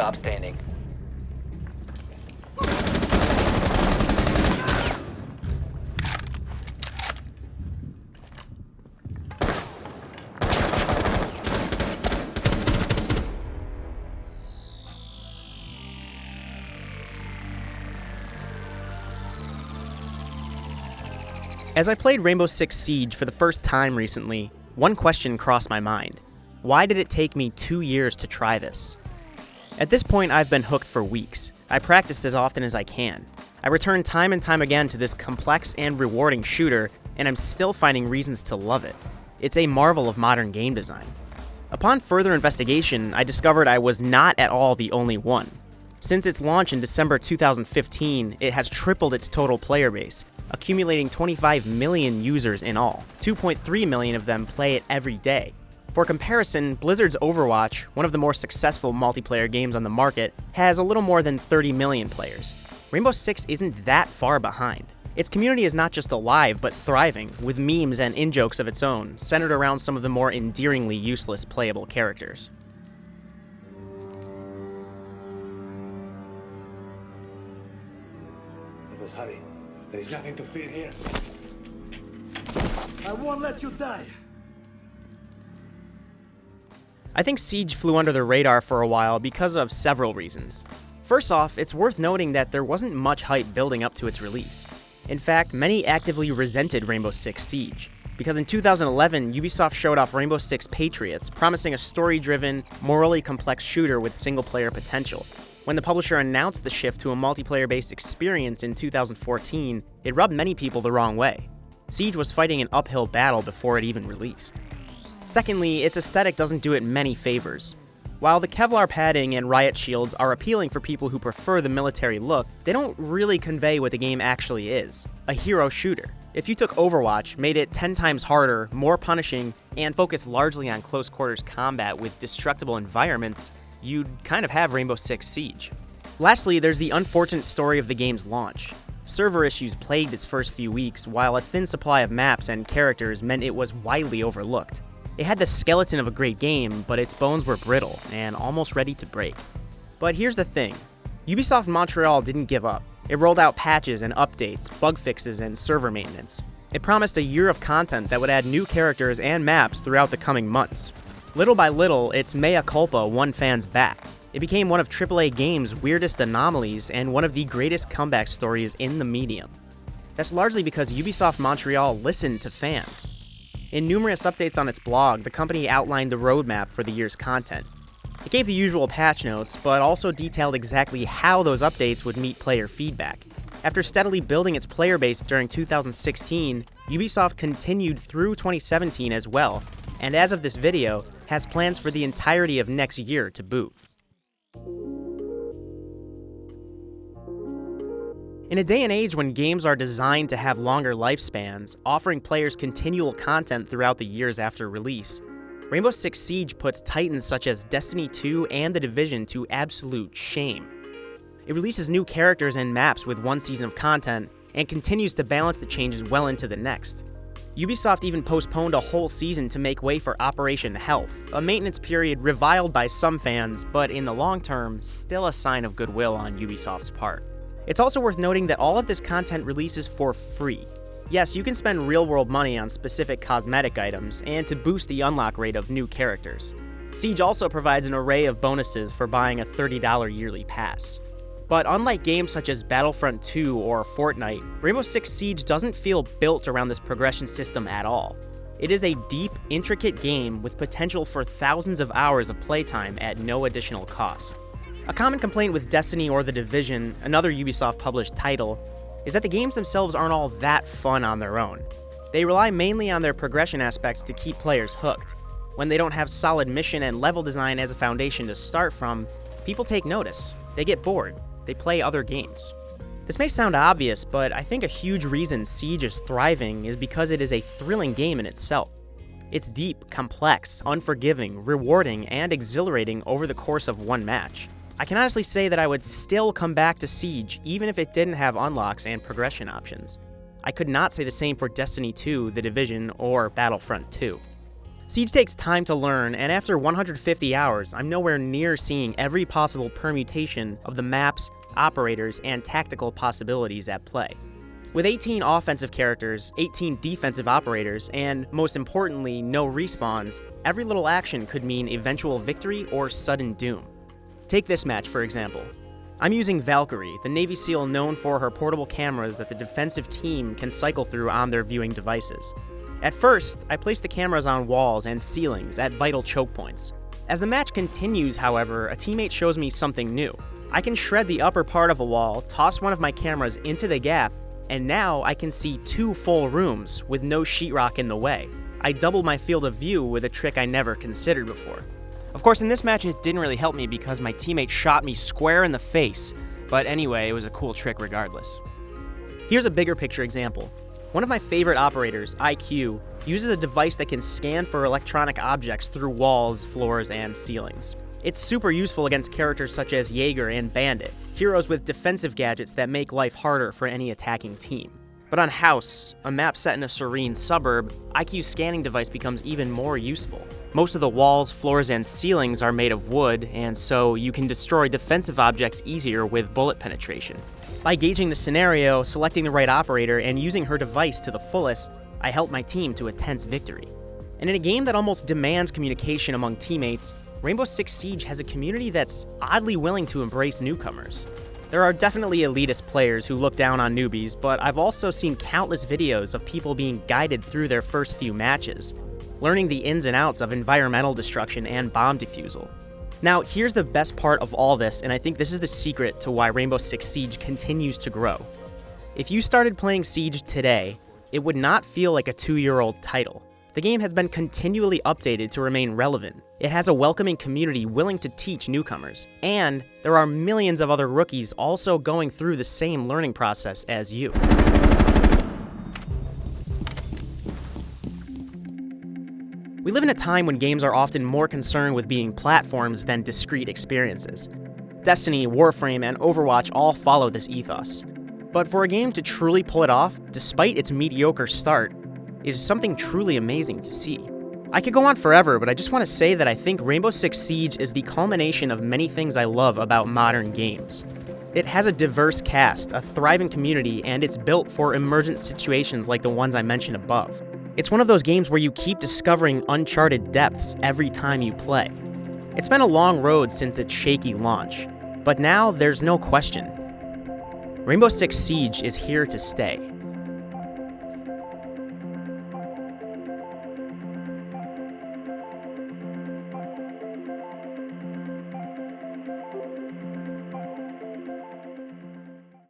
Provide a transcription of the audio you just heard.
stop standing. As I played Rainbow Six Siege for the first time recently, one question crossed my mind. Why did it take me 2 years to try this? At this point, I've been hooked for weeks. I practiced as often as I can. I return time and time again to this complex and rewarding shooter, and I'm still finding reasons to love it. It's a marvel of modern game design. Upon further investigation, I discovered I was not at all the only one. Since its launch in December 2015, it has tripled its total player base, accumulating 25 million users in all. 2.3 million of them play it every day. For comparison, Blizzard's Overwatch, one of the more successful multiplayer games on the market, has a little more than 30 million players. Rainbow Six isn't that far behind. Its community is not just alive, but thriving, with memes and in-jokes of its own, centered around some of the more endearingly useless playable characters. Hurry. There is nothing to fear here. I won't let you die. I think Siege flew under the radar for a while because of several reasons. First off, it's worth noting that there wasn't much hype building up to its release. In fact, many actively resented Rainbow Six Siege, because in 2011, Ubisoft showed off Rainbow Six Patriots, promising a story-driven, morally complex shooter with single-player potential. When the publisher announced the shift to a multiplayer-based experience in 2014, it rubbed many people the wrong way. Siege was fighting an uphill battle before it even released. Secondly, its aesthetic doesn't do it many favors. While the Kevlar padding and riot shields are appealing for people who prefer the military look, they don't really convey what the game actually is: a hero shooter. If you took Overwatch, made it 10 times harder, more punishing, and focused largely on close quarters combat with destructible environments, you'd kind of have Rainbow Six Siege. Lastly, there's the unfortunate story of the game's launch. Server issues plagued its first few weeks, while a thin supply of maps and characters meant it was widely overlooked. It had the skeleton of a great game, but its bones were brittle and almost ready to break. But here's the thing. Ubisoft Montreal didn't give up. It rolled out patches and updates, bug fixes, and server maintenance. It promised a year of content that would add new characters and maps throughout the coming months. Little by little, its mea culpa won fans back. It became one of AAA Games' weirdest anomalies and one of the greatest comeback stories in the medium. That's largely because Ubisoft Montreal listened to fans. In numerous updates on its blog, the company outlined the roadmap for the year's content. It gave the usual patch notes, but also detailed exactly how those updates would meet player feedback. After steadily building its player base during 2016, Ubisoft continued through 2017 as well, and as of this video, has plans for the entirety of next year to boot. In a day and age when games are designed to have longer lifespans, offering players continual content throughout the years after release, Rainbow Six Siege puts titans such as Destiny 2 and The Division to absolute shame. It releases new characters and maps with one season of content, and continues to balance the changes well into the next. Ubisoft even postponed a whole season to make way for Operation Health, a maintenance period reviled by some fans, but in the long term, still a sign of goodwill on Ubisoft's part. It's also worth noting that all of this content releases for free. Yes, you can spend real-world money on specific cosmetic items, and to boost the unlock rate of new characters. Siege also provides an array of bonuses for buying a $30 yearly pass. But unlike games such as Battlefront 2 or Fortnite, Rainbow Six Siege doesn't feel built around this progression system at all. It is a deep, intricate game with potential for thousands of hours of playtime at no additional cost. A common complaint with Destiny or The Division, another Ubisoft-published title, is that the games themselves aren't all that fun on their own. They rely mainly on their progression aspects to keep players hooked. When they don't have solid mission and level design as a foundation to start from, people take notice. They get bored. They play other games. This may sound obvious, but I think a huge reason Siege is thriving is because it is a thrilling game in itself. It's deep, complex, unforgiving, rewarding, and exhilarating over the course of one match. I can honestly say that I would still come back to Siege even if it didn't have unlocks and progression options. I could not say the same for Destiny 2, The Division, or Battlefront 2. Siege takes time to learn, and after 150 hours, I'm nowhere near seeing every possible permutation of the maps, operators, and tactical possibilities at play. With 18 offensive characters, 18 defensive operators, and most importantly, no respawns, every little action could mean eventual victory or sudden doom. Take this match, for example. I'm using Valkyrie, the Navy SEAL known for her portable cameras that the defensive team can cycle through on their viewing devices. At first, I place the cameras on walls and ceilings at vital choke points. As the match continues, however, a teammate shows me something new. I can shred the upper part of a wall, toss one of my cameras into the gap, and now I can see 2 full rooms with no sheetrock in the way. I doubled my field of view with a trick I never considered before. Of course, in this match it didn't really help me because my teammate shot me square in the face, but anyway, it was a cool trick regardless. Here's a bigger picture example. One of my favorite operators, IQ, uses a device that can scan for electronic objects through walls, floors, and ceilings. It's super useful against characters such as Jaeger and Bandit, heroes with defensive gadgets that make life harder for any attacking team. But on House, a map set in a serene suburb, IQ's scanning device becomes even more useful. Most of the walls, floors, and ceilings are made of wood, and so you can destroy defensive objects easier with bullet penetration. By gauging the scenario, selecting the right operator, and using her device to the fullest, I help my team to a tense victory. And in a game that almost demands communication among teammates, Rainbow Six Siege has a community that's oddly willing to embrace newcomers. There are definitely elitist players who look down on newbies, but I've also seen countless videos of people being guided through their first few matches, learning the ins and outs of environmental destruction and bomb defusal. Now, here's the best part of all this, and I think this is the secret to why Rainbow Six Siege continues to grow. If you started playing Siege today, it would not feel like a 2-year-old title. The game has been continually updated to remain relevant. It has a welcoming community willing to teach newcomers, and there are millions of other rookies also going through the same learning process as you. We live in a time when games are often more concerned with being platforms than discrete experiences. Destiny, Warframe, and Overwatch all follow this ethos. But for a game to truly pull it off, despite its mediocre start, is something truly amazing to see. I could go on forever, but I just want to say that I think Rainbow Six Siege is the culmination of many things I love about modern games. It has a diverse cast, a thriving community, and it's built for emergent situations like the ones I mentioned above. It's one of those games where you keep discovering uncharted depths every time you play. It's been a long road since its shaky launch, but now there's no question. Rainbow Six Siege is here to stay.